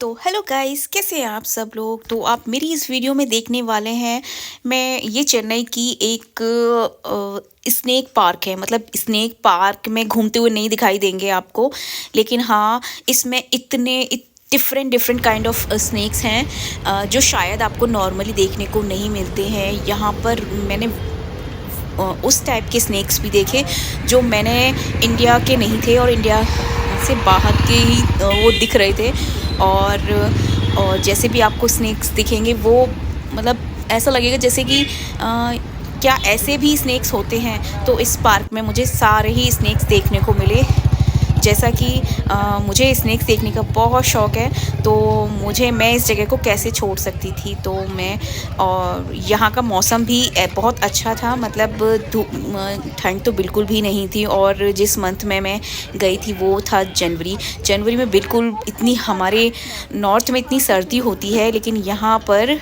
तो hello guys, कैसे हैं आप सब लोग। तो आप मेरी इस वीडियो में देखने वाले हैं। मैं ये चेन्नई की एक स्नेक पार्क है। मतलब स्नेक पार्क में घूमते हुए नहीं दिखाई देंगे आपको, लेकिन हाँ, इसमें इतने different different kind of snakes हैं जो शायद आपको नॉर्मली देखने को नहीं मिलते हैं यहाँ पर। मैंने उस टाइप के स्नेक्स भी देखे जो मैंने इंडिया के नहीं थे और इंडिया से बाहर के ही वो दिख रहे थे। और जैसे भी आपको स्नेक्स दिखेंगे वो मतलब ऐसा लगेगा जैसे कि क्या ऐसे भी स्नेक्स होते हैं। तो इस पार्क में मुझे सारे ही स्नेक्स देखने को मिले। जैसा कि मुझे स्नेक्स देखने का बहुत शौक़ है, तो मैं इस जगह को कैसे छोड़ सकती थी। तो मैं और यहाँ का मौसम भी बहुत अच्छा था। मतलब ठंड तो बिल्कुल भी नहीं थी। और जिस मंथ में मैं गई थी वो था जनवरी। जनवरी में बिल्कुल इतनी हमारे नॉर्थ में इतनी सर्दी होती है, लेकिन यहाँ पर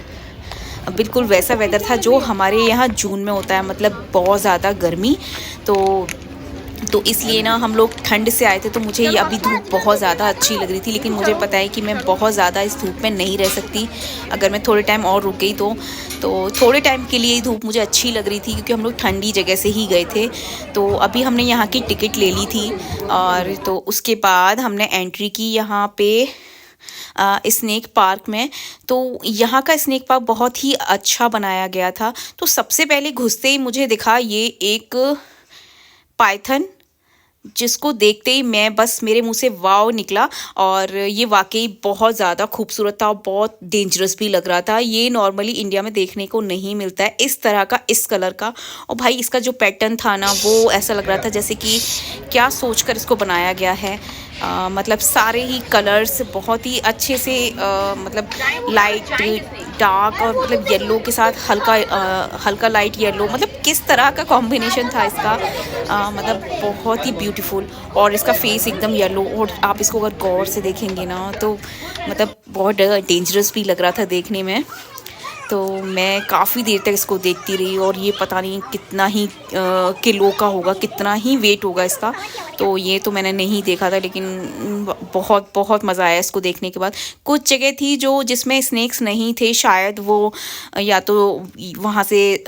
बिल्कुल वैसा वेदर था जो हमारे यहाँ जून में होता है, मतलब बहुत ज़्यादा गर्मी। तो इसलिए ना हम लोग ठंड से आए थे। तो मुझे ये अभी धूप बहुत ज़्यादा अच्छी लग रही थी, लेकिन मुझे पता है कि मैं बहुत ज़्यादा इस धूप में नहीं रह सकती। अगर मैं थोड़े टाइम और रुक गई तो थोड़े टाइम के लिए ही धूप मुझे अच्छी लग रही थी, क्योंकि हम लोग ठंडी जगह से ही गए थे। तो अभी हमने यहाँ की टिकट ले ली थी, और तो उसके बाद हमने एंट्री की यहाँ पे स्नेक पार्क में। तो यहाँ का स्नेक पार्क बहुत ही अच्छा बनाया गया था। तो सबसे पहले घुसते ही मुझे दिखा ये एक पाइथन, जिसको देखते ही मैं बस मेरे मुंह से वाव निकला। और ये वाकई बहुत ज़्यादा खूबसूरत था और बहुत डेंजरस भी लग रहा था। ये नॉर्मली इंडिया में देखने को नहीं मिलता है इस तरह का, इस कलर का। और भाई इसका जो पैटर्न था ना, वो ऐसा लग रहा था जैसे कि क्या सोचकर इसको बनाया गया है। मतलब सारे ही कलर्स बहुत ही अच्छे से मतलब लाइट डार्क और मतलब येलो के साथ हल्का लाइट येलो, मतलब किस तरह का कॉम्बिनेशन था इसका। मतलब बहुत ही ब्यूटीफुल। और इसका फेस एकदम येलो, और आप इसको अगर गौर से देखेंगे ना तो मतलब बहुत डेंजरस भी लग रहा था देखने में। तो मैं काफ़ी देर तक इसको देखती रही, और ये पता नहीं कितना ही किलो का होगा, कितना ही वेट होगा इसका। तो ये तो मैंने नहीं देखा था, लेकिन बहुत बहुत मज़ा आया इसको देखने के बाद। कुछ जगह थी जिसमें स्नेक्स नहीं थे, शायद वो या तो वहाँ से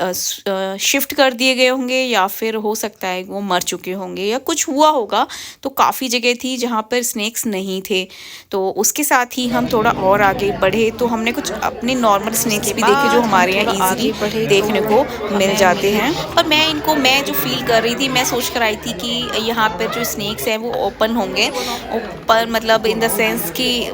शिफ्ट कर दिए गए होंगे, या फिर हो सकता है वो मर चुके होंगे या कुछ हुआ होगा। तो काफ़ी जगह थी जहाँ पर स्नेक्स नहीं थे। तो उसके साथ ही हम थोड़ा और आगे बढ़े तो हमने कुछ अपने नॉर्मल स्नेक्स भी देखे जो हमारे यहाँ इजीली देखने को मिल जाते हैं। और मैं जो फील कर रही थी, मैं सोच कर आई थी कि यहाँ पर जो स्नेक्स हैं वो ओपन होंगे, ऊपर मतलब इन द सेंस कि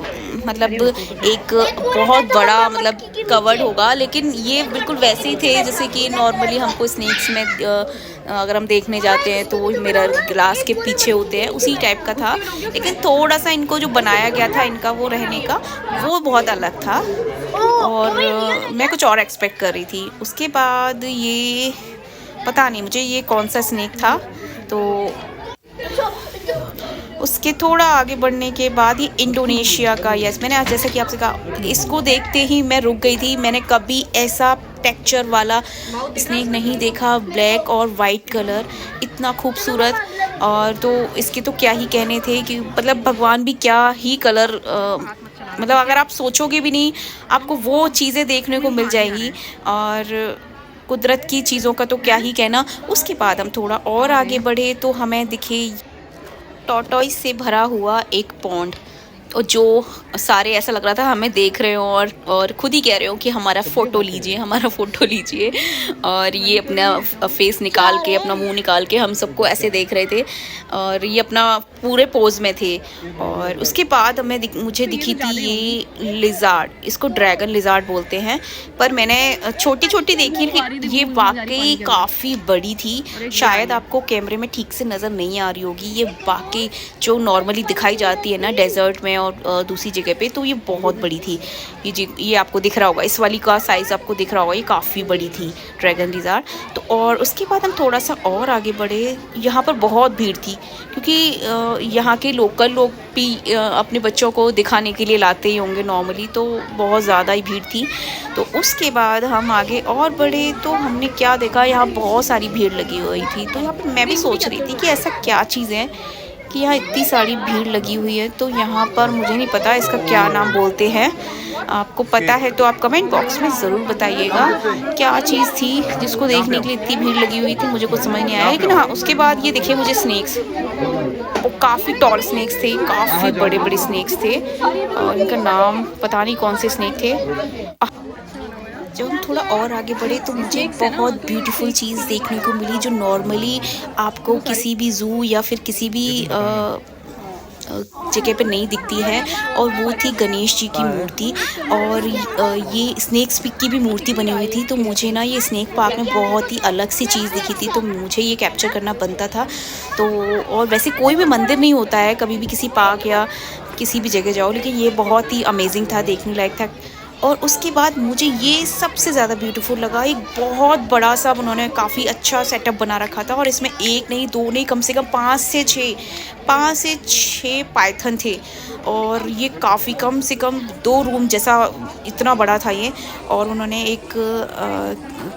मतलब एक बहुत बड़ा मतलब कवर्ड होगा। लेकिन ये बिल्कुल वैसे ही थे जैसे कि नॉर्मली हमको स्नेक्स में अगर हम देखने जाते हैं तो वो मिरर ग्लास के पीछे होते हैं, उसी टाइप का था। लेकिन थोड़ा सा इनको जो बनाया गया था इनका वो रहने का, वो बहुत अलग था। और मैं कुछ और एक्सपेक्ट कर रही थी। उसके बाद ये पता नहीं मुझे ये कौन सा स्नेक था। तो उसके थोड़ा आगे बढ़ने के बाद ये इंडोनेशिया का, यस, मैंने आज जैसा कि आपसे कहा, इसको देखते ही मैं रुक गई थी। मैंने कभी ऐसा टेक्सचर वाला स्नेक नहीं देखा, ब्लैक और वाइट कलर, इतना खूबसूरत। और तो इसके तो क्या ही कहने थे कि मतलब भगवान भी क्या ही कलर, मतलब अगर आप सोचोगे भी नहीं आपको वो चीज़ें देखने को मिल जाएंगी। और कुदरत की चीज़ों का तो क्या ही कहना। उसके बाद हम थोड़ा और आगे बढ़े तो हमें दिखे टॉर्टोइस से भरा हुआ एक पॉन्ड, और जो सारे ऐसा लग रहा था हमें देख रहे हो और खुद ही कह रहे हो कि हमारा फ़ोटो लीजिए, हमारा फ़ोटो लीजिए। और ये अपना फेस निकाल के, अपना मुंह निकाल के हम सबको ऐसे देख रहे थे, और ये अपना पूरे पोज में थे। और उसके बाद मुझे दिखी थी ये लिजार्ड, इसको ड्रैगन लिजार्ड बोलते हैं, पर मैंने छोटी छोटी देखी, लेकिन ये वाकई काफ़ी बड़ी थी। शायद आपको कैमरे में ठीक से नज़र नहीं आ रही होगी। ये वाकई जो नॉर्मली दिखाई जाती है ना डेजर्ट में और दूसरी जगह पे, तो ये बहुत बड़ी थी। ये आपको दिख रहा होगा, इस वाली का साइज़ आपको दिख रहा होगा, ये काफ़ी बड़ी थी ड्रैगन लिजार्ड। तो और उसके बाद हम थोड़ा सा और आगे बढ़े। यहाँ पर बहुत भीड़ थी, क्योंकि यहाँ के लोकल लोग भी अपने बच्चों को दिखाने के लिए लाते ही होंगे नॉर्मली, तो बहुत ज़्यादा ही भीड़ थी। तो उसके बाद हम आगे और बढ़े तो हमने क्या देखा, यहाँ बहुत सारी भीड़ लगी हुई थी। तो यहाँ पर मैं भी सोच रही थी कि ऐसा क्या चीज़ है कि यहाँ इतनी सारी भीड़ लगी हुई है। तो यहाँ पर मुझे नहीं पता इसका क्या नाम बोलते हैं, आपको पता है तो आप कमेंट बॉक्स में ज़रूर बताइएगा क्या चीज़ थी जिसको देखने के लिए इतनी भीड़ लगी हुई थी, मुझे कुछ समझ नहीं आया। लेकिन हाँ, उसके बाद ये देखिए मुझे स्नेक्स, वो काफ़ी टॉल स्नेक्स थे, काफ़ी बड़े बड़े स्नेक्स थे और इनका नाम पता नहीं कौन से स्नेक थे। जब हम थोड़ा और आगे बढ़े तो मुझे एक बहुत ब्यूटीफुल चीज़ देखने को मिली जो नॉर्मली आपको किसी भी ज़ू या फिर किसी भी जगह पे नहीं दिखती है, और वो थी गणेश जी की मूर्ति। और ये स्नेक्स की भी मूर्ति बनी हुई थी। तो मुझे ना ये स्नेक पार्क में बहुत ही अलग सी चीज़ दिखी थी, तो मुझे ये कैप्चर करना बनता था। तो और वैसे कोई भी मंदिर नहीं होता है कभी भी किसी पार्क या किसी भी जगह जाओ, लेकिन ये बहुत ही अमेजिंग था, देखने लायक था। और उसके बाद मुझे ये सबसे ज़्यादा ब्यूटीफुल लगा, एक बहुत बड़ा सा उन्होंने काफ़ी अच्छा सेटअप बना रखा था, और इसमें एक नहीं दो नहीं कम से कम 5 से 6 पाइथन थे। और ये काफ़ी कम से कम 2 रूम जैसा इतना बड़ा था ये। और उन्होंने एक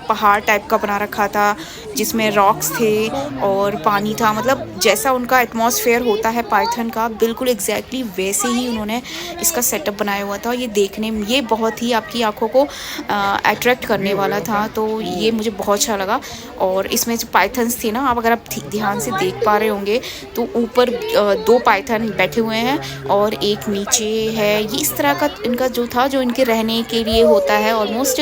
पहाड़ टाइप का बना रखा था जिसमें रॉक्स थे और पानी था, मतलब जैसा उनका एटमॉस्फेयर होता है पाइथन का, बिल्कुल एग्जैक्टली वैसे ही उन्होंने इसका सेटअप बनाया हुआ था। ये देखने में ये बहुत ही आपकी आंखों को अट्रैक्ट करने वाला था, तो ये मुझे बहुत अच्छा लगा। और इसमें जो पाइथन्स थे ना, आप अगर आप ध्यान से देख पा रहे होंगे तो ऊपर 2 पाइथन बैठे हुए हैं और एक नीचे है। ये इस तरह का इनका जो था, जो इनके रहने के लिए होता है, ऑलमोस्ट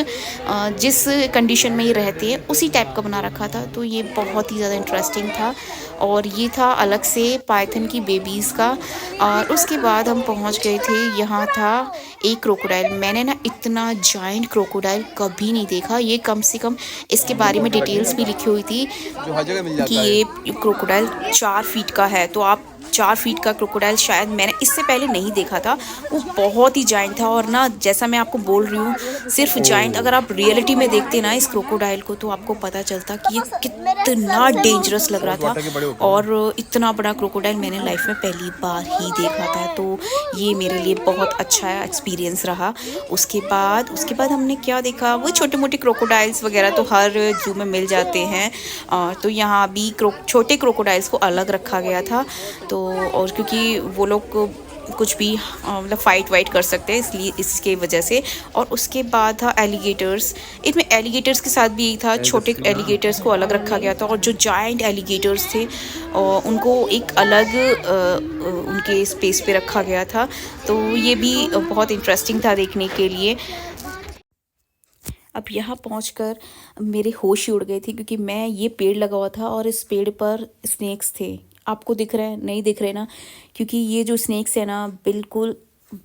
जिस कंडीशन में ये रहते हैं उसी टाइप का बना रखा था। तो ये बहुत ही ज़्यादा इंटरेस्टिंग था। और ये था अलग से पाइथन की बेबीज़ का। और उसके बाद हम पहुंच गए थे, यहाँ था एक क्रोकोडाइल। मैंने ना इतना जायंट क्रोकोडाइल कभी नहीं देखा। ये कम से कम इसके बारे में डिटेल्स भी लिखी हुई थी कि ये क्रोकोडाइल 4 फीट का है। तो आप 4 फीट का क्रोकोडाइल शायद मैंने इससे पहले नहीं देखा था। वो बहुत ही जायंट था। और ना, जैसा मैं आपको बोल रही हूँ, सिर्फ जायंट, अगर आप रियलिटी में देखते ना इस क्रोकोडाइल को तो आपको पता चलता कि ये कितना डेंजरस लग रहा था। और इतना बड़ा क्रोकोडाइल मैंने लाइफ में पहली बार ही देखा था। तो ये मेरे लिए बहुत अच्छा एक्सपीरियंस रहा। उसके बाद हमने क्या देखा, वो छोटे मोटे क्रोकोडाइल्स वगैरह तो हर जू में मिल जाते हैं। तो यहाँ भी छोटे क्रोकोडाइल्स को अलग रखा गया था। तो और क्योंकि वो लोग कुछ भी मतलब फ़ाइट वाइट कर सकते हैं, इसलिए इसके वजह से। और उसके बाद था एलिगेटर्स। इसमें एलिगेटर्स के साथ भी यही था, छोटे एलिगेटर्स को अलग रखा गया था, और जो जायंट एलिगेटर्स थे उनको एक अलग उनके स्पेस पे रखा गया था। तो ये भी बहुत इंटरेस्टिंग था देखने के लिए। अब यहाँ पहुँचकर मेरे होश ही उड़ गए थे, क्योंकि मैं ये पेड़ लगा हुआ था और इस पेड़ पर स्नेक्स थे। आपको दिख रहे हैं? नहीं दिख रहे ना, क्योंकि ये जो स्नेक्स है ना, बिल्कुल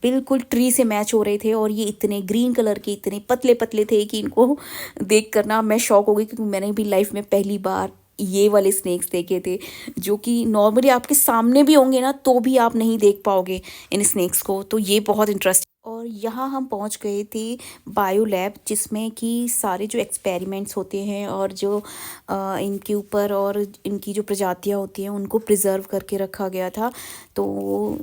बिल्कुल ट्री से मैच हो रहे थे। और ये इतने ग्रीन कलर के, इतने पतले पतले थे कि इनको देख कर ना मैं शॉक हो गई, क्योंकि मैंने भी लाइफ में पहली बार ये वाले स्नेक्स देखे थे, जो कि नॉर्मली आपके सामने भी होंगे ना तो भी आप नहीं देख पाओगे इन स्नेक्स को। तो ये बहुत इंटरेस्टिंग। और यहाँ हम पहुँच गए थे बायो लैब, जिसमें कि सारे जो एक्सपेरिमेंट्स होते हैं और जो इनके ऊपर और इनकी जो प्रजातियाँ होती हैं उनको प्रिजर्व करके रखा गया था। तो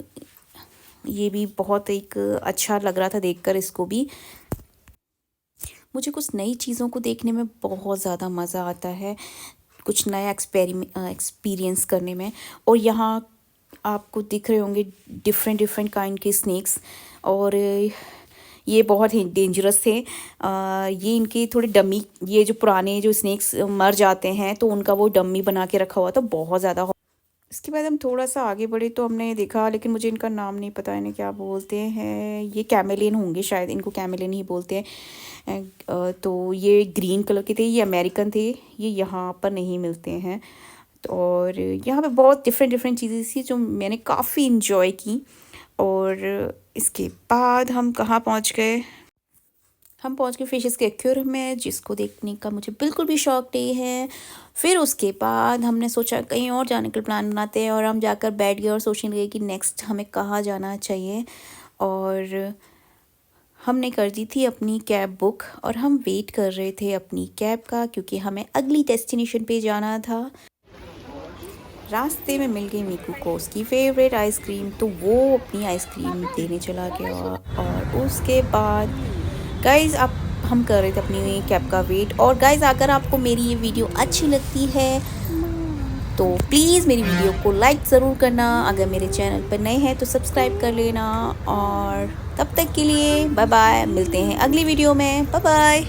ये भी बहुत एक अच्छा लग रहा था देखकर इसको भी। मुझे कुछ नई चीज़ों को देखने में बहुत ज़्यादा मज़ा आता है, कुछ नया एक्सपीरियंस करने में। और यहाँ आपको दिख रहे होंगे डिफरेंट डिफरेंट काइंड के स्नेक्स, और ये बहुत ही डेंजरस थे। ये इनके थोड़े डमी, ये जो पुराने जो स्नेक्स मर जाते हैं तो उनका वो डमी बना के रखा हुआ था, बहुत ज़्यादा। इसके बाद हम थोड़ा सा आगे बढ़े तो हमने देखा, लेकिन मुझे इनका नाम नहीं पता, इन्हें क्या बोलते हैं। ये कैमेलियन होंगे शायद, इनको कैमेलियन ही बोलते हैं। तो ये ग्रीन कलर के थे, ये अमेरिकन थे, ये यहाँ पर नहीं मिलते हैं। तो और यहाँ पे बहुत डिफरेंट डिफरेंट चीज़ें थी जो मैंने काफ़ी इन्जॉय की। और इसके बाद हम कहाँ पहुँच गए, हम पहुँच गए फिशेस के एक्वेरियम में, जिसको देखने का मुझे बिल्कुल भी शौक नहीं है। फिर उसके बाद हमने सोचा कहीं और जाने का प्लान बनाते हैं, और हम जाकर बैठ गए और सोचने लगे कि नेक्स्ट हमें कहाँ जाना चाहिए। और हमने कर दी थी अपनी कैब बुक, और हम वेट कर रहे थे अपनी कैब का, क्योंकि हमें अगली डेस्टिनेशन पे जाना था। रास्ते में मिल गई मीकू को उसकी फेवरेट आइसक्रीम, तो वो अपनी आइसक्रीम देने चला गया। और उसके बाद गाइज़ हम कर रहे थे अपनी कैब का वेट। और गाइज़, अगर आपको मेरी ये वीडियो अच्छी लगती है तो प्लीज़ मेरी वीडियो को लाइक ज़रूर करना, अगर मेरे चैनल पर नए हैं तो सब्सक्राइब कर लेना। और तब तक के लिए बाय बाय, मिलते हैं अगली वीडियो में, बाय बाय।